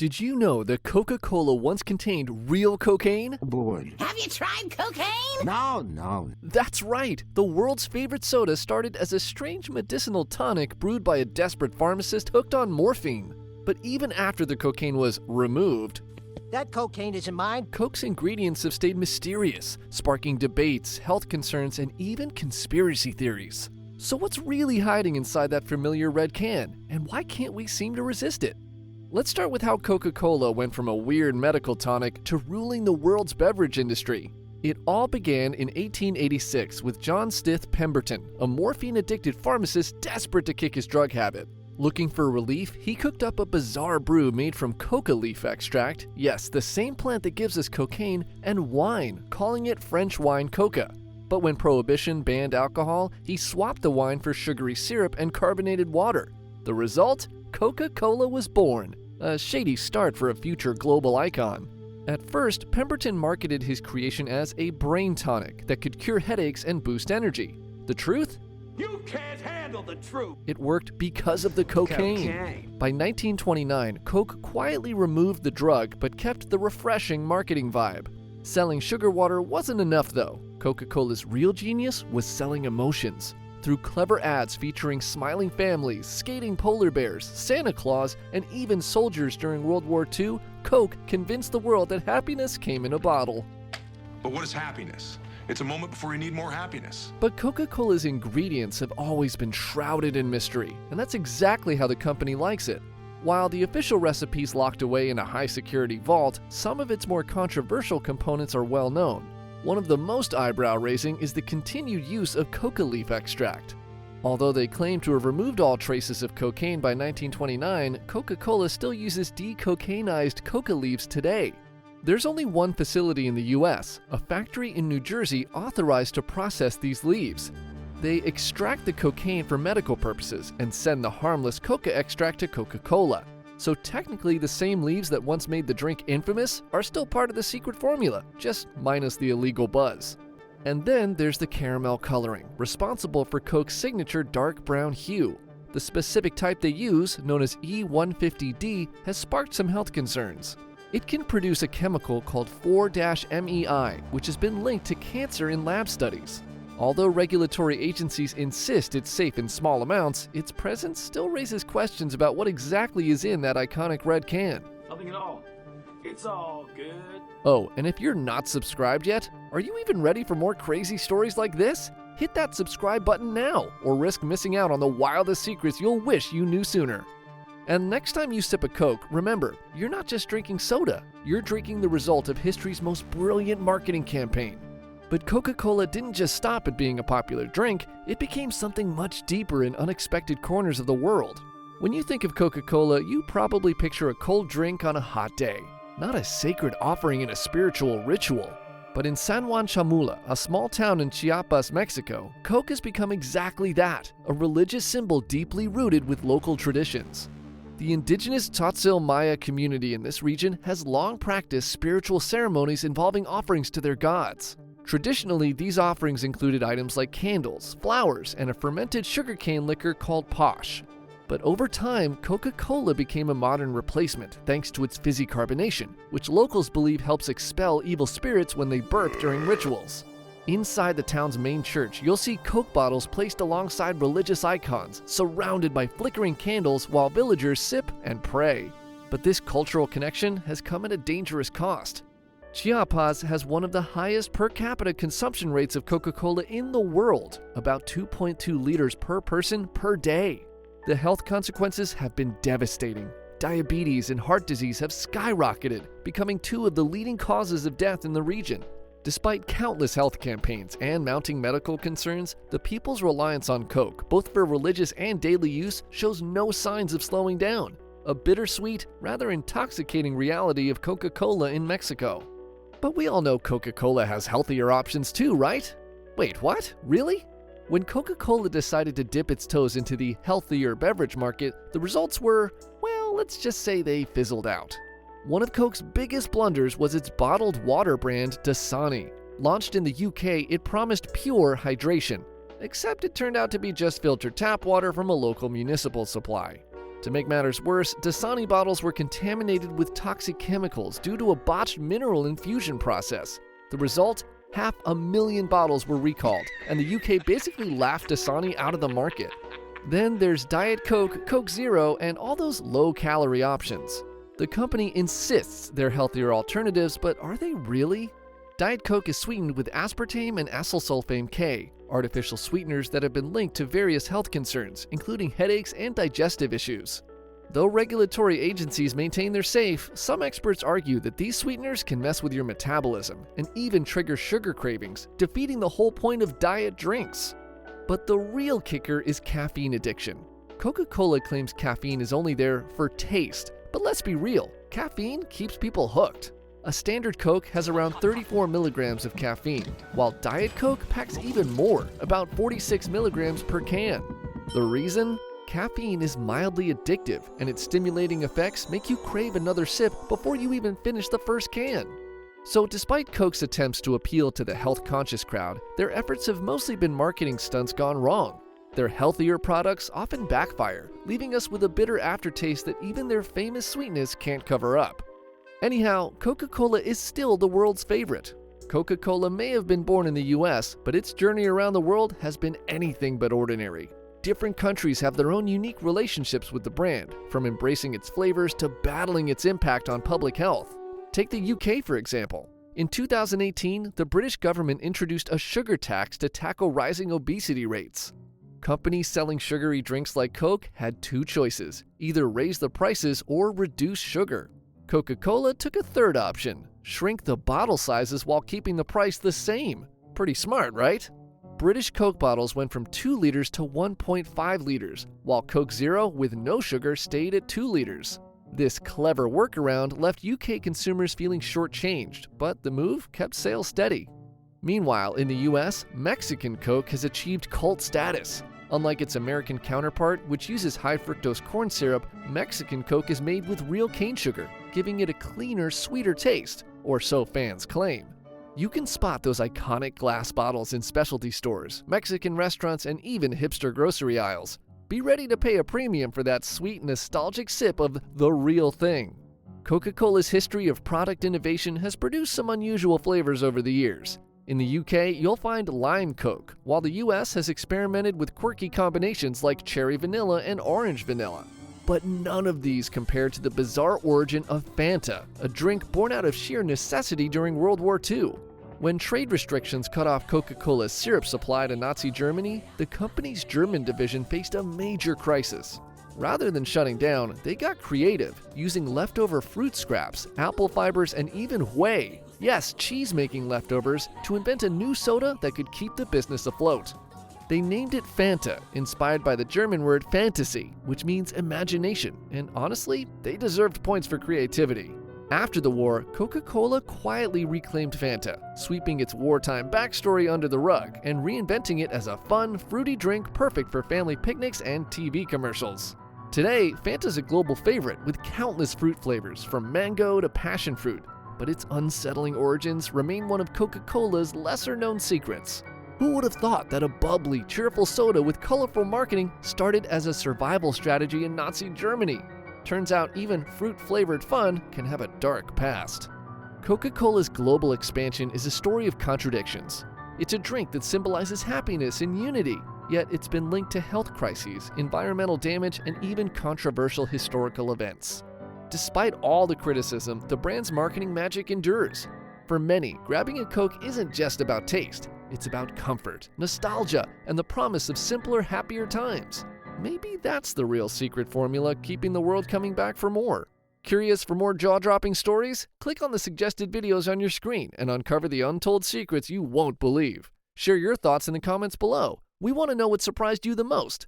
Did you know that Coca-Cola once contained real cocaine? Boy. Have you tried cocaine? No. That's right! The world's favorite soda started as a strange medicinal tonic brewed by a desperate pharmacist hooked on morphine. But even after the cocaine was removed, That cocaine isn't mine. Coke's ingredients have stayed mysterious, sparking debates, health concerns, and even conspiracy theories. So what's really hiding inside that familiar red can, and why can't we seem to resist it? Let's start with how Coca-Cola went from a weird medical tonic to ruling the world's beverage industry. It all began in 1886 with John Stith Pemberton, a morphine-addicted pharmacist desperate to kick his drug habit. Looking for relief, he cooked up a bizarre brew made from coca leaf extract, yes, the same plant that gives us cocaine, and wine, calling it French wine coca. But when Prohibition banned alcohol, he swapped the wine for sugary syrup and carbonated water. The result? Coca-Cola was born, a shady start for a future global icon. At first, Pemberton marketed his creation as a brain tonic that could cure headaches and boost energy. The truth? You can't handle the truth! It worked because of the cocaine. By 1929, Coke quietly removed the drug but kept the refreshing marketing vibe. Selling sugar water wasn't enough though. Coca-Cola's real genius was selling emotions. Through clever ads featuring smiling families, skating polar bears, Santa Claus, and even soldiers during World War II, Coke convinced the world that happiness came in a bottle. But what is happiness? It's a moment before you need more happiness. But Coca-Cola's ingredients have always been shrouded in mystery, and that's exactly how the company likes it. While the official recipe's locked away in a high-security vault, some of its more controversial components are well known. One of the most eyebrow-raising is the continued use of coca leaf extract. Although they claim to have removed all traces of cocaine by 1929, Coca-Cola still uses decocainized coca leaves today. There's only one facility in the US, a factory in New Jersey authorized to process these leaves. They extract the cocaine for medical purposes and send the harmless coca extract to Coca-Cola. So technically the same leaves that once made the drink infamous are still part of the secret formula, just minus the illegal buzz. And then there's the caramel coloring, responsible for Coke's signature dark brown hue. The specific type they use, known as E150D, has sparked some health concerns. It can produce a chemical called 4-MEI, which has been linked to cancer in lab studies. Although regulatory agencies insist it's safe in small amounts, its presence still raises questions about what exactly is in that iconic red can. Nothing at all. It's all good. Oh, and if you're not subscribed yet, are you even ready for more crazy stories like this? Hit that subscribe button now, or risk missing out on the wildest secrets you'll wish you knew sooner. And next time you sip a Coke, remember, you're not just drinking soda, you're drinking the result of history's most brilliant marketing campaign. But Coca-Cola didn't just stop at being a popular drink, it became something much deeper in unexpected corners of the world. When you think of Coca-Cola, you probably picture a cold drink on a hot day, not a sacred offering in a spiritual ritual. But in San Juan Chamula, a small town in Chiapas, Mexico, Coke has become exactly that, a religious symbol deeply rooted with local traditions. The indigenous Tzotzil Maya community in this region has long practiced spiritual ceremonies involving offerings to their gods. Traditionally, these offerings included items like candles, flowers, and a fermented sugarcane liquor called posh. But over time, Coca-Cola became a modern replacement thanks to its fizzy carbonation, which locals believe helps expel evil spirits when they burp during rituals. Inside the town's main church, you'll see Coke bottles placed alongside religious icons, surrounded by flickering candles while villagers sip and pray. But this cultural connection has come at a dangerous cost. Chiapas has one of the highest per capita consumption rates of Coca-Cola in the world, about 2.2 liters per person per day. The health consequences have been devastating. Diabetes and heart disease have skyrocketed, becoming two of the leading causes of death in the region. Despite countless health campaigns and mounting medical concerns, the people's reliance on Coke, both for religious and daily use, shows no signs of slowing down. A bittersweet, rather intoxicating reality of Coca-Cola in Mexico. But we all know Coca-Cola has healthier options too, right? Wait, what? Really? When Coca-Cola decided to dip its toes into the healthier beverage market, the results were, well, let's just say they fizzled out. One of Coke's biggest blunders was its bottled water brand, Dasani. Launched in the UK, it promised pure hydration, except it turned out to be just filtered tap water from a local municipal supply. To make matters worse, Dasani bottles were contaminated with toxic chemicals due to a botched mineral infusion process. The result? 500,000 bottles were recalled, and the UK basically laughed Dasani out of the market. Then there's Diet Coke, Coke Zero, and all those low-calorie options. The company insists they're healthier alternatives, but are they really? Diet Coke is sweetened with aspartame and acylsulfame K, artificial sweeteners that have been linked to various health concerns, including headaches and digestive issues. Though regulatory agencies maintain they're safe, some experts argue that these sweeteners can mess with your metabolism and even trigger sugar cravings, defeating the whole point of diet drinks. But the real kicker is caffeine addiction. Coca-Cola claims caffeine is only there for taste, but let's be real, caffeine keeps people hooked. A standard Coke has around 34 milligrams of caffeine, while Diet Coke packs even more, about 46 milligrams per can. The reason? Caffeine is mildly addictive, and its stimulating effects make you crave another sip before you even finish the first can. So despite Coke's attempts to appeal to the health-conscious crowd, their efforts have mostly been marketing stunts gone wrong. Their healthier products often backfire, leaving us with a bitter aftertaste that even their famous sweetness can't cover up. Anyhow, Coca-Cola is still the world's favorite. Coca-Cola may have been born in the US, but its journey around the world has been anything but ordinary. Different countries have their own unique relationships with the brand, from embracing its flavors to battling its impact on public health. Take the UK, for example. In 2018, the British government introduced a sugar tax to tackle rising obesity rates. Companies selling sugary drinks like Coke had two choices: either raise the prices or reduce sugar. Coca-Cola took a third option: shrink the bottle sizes while keeping the price the same. Pretty smart, right? British Coke bottles went from 2 liters to 1.5 liters, while Coke Zero with no sugar stayed at 2 liters. This clever workaround left UK consumers feeling shortchanged, but the move kept sales steady. Meanwhile, in the US, Mexican Coke has achieved cult status. Unlike its American counterpart, which uses high fructose corn syrup, Mexican Coke is made with real cane sugar, giving it a cleaner, sweeter taste, or so fans claim. You can spot those iconic glass bottles in specialty stores, Mexican restaurants, and even hipster grocery aisles. Be ready to pay a premium for that sweet, nostalgic sip of the real thing. Coca-Cola's history of product innovation has produced some unusual flavors over the years. In the UK, you'll find Lime Coke, while the US has experimented with quirky combinations like cherry vanilla and orange vanilla. But none of these compare to the bizarre origin of Fanta, a drink born out of sheer necessity during World War II. When trade restrictions cut off Coca-Cola's syrup supply to Nazi Germany, the company's German division faced a major crisis. Rather than shutting down, they got creative, using leftover fruit scraps, apple fibers, and even whey, yes, cheese-making leftovers, to invent a new soda that could keep the business afloat. They named it Fanta, inspired by the German word fantasy, which means imagination, and honestly, they deserved points for creativity. After the war, Coca-Cola quietly reclaimed Fanta, sweeping its wartime backstory under the rug and reinventing it as a fun, fruity drink perfect for family picnics and TV commercials. Today, Fanta's a global favorite with countless fruit flavors, from mango to passion fruit, but its unsettling origins remain one of Coca-Cola's lesser-known secrets. Who would have thought that a bubbly, cheerful soda with colorful marketing started as a survival strategy in Nazi Germany? Turns out even fruit-flavored fun can have a dark past. Coca-Cola's global expansion is a story of contradictions. It's a drink that symbolizes happiness and unity, yet it's been linked to health crises, environmental damage, and even controversial historical events. Despite all the criticism, the brand's marketing magic endures. For many, grabbing a Coke isn't just about taste. It's about comfort, nostalgia, and the promise of simpler, happier times. Maybe that's the real secret formula keeping the world coming back for more. Curious for more jaw-dropping stories? Click on the suggested videos on your screen and uncover the untold secrets you won't believe. Share your thoughts in the comments below. We want to know what surprised you the most.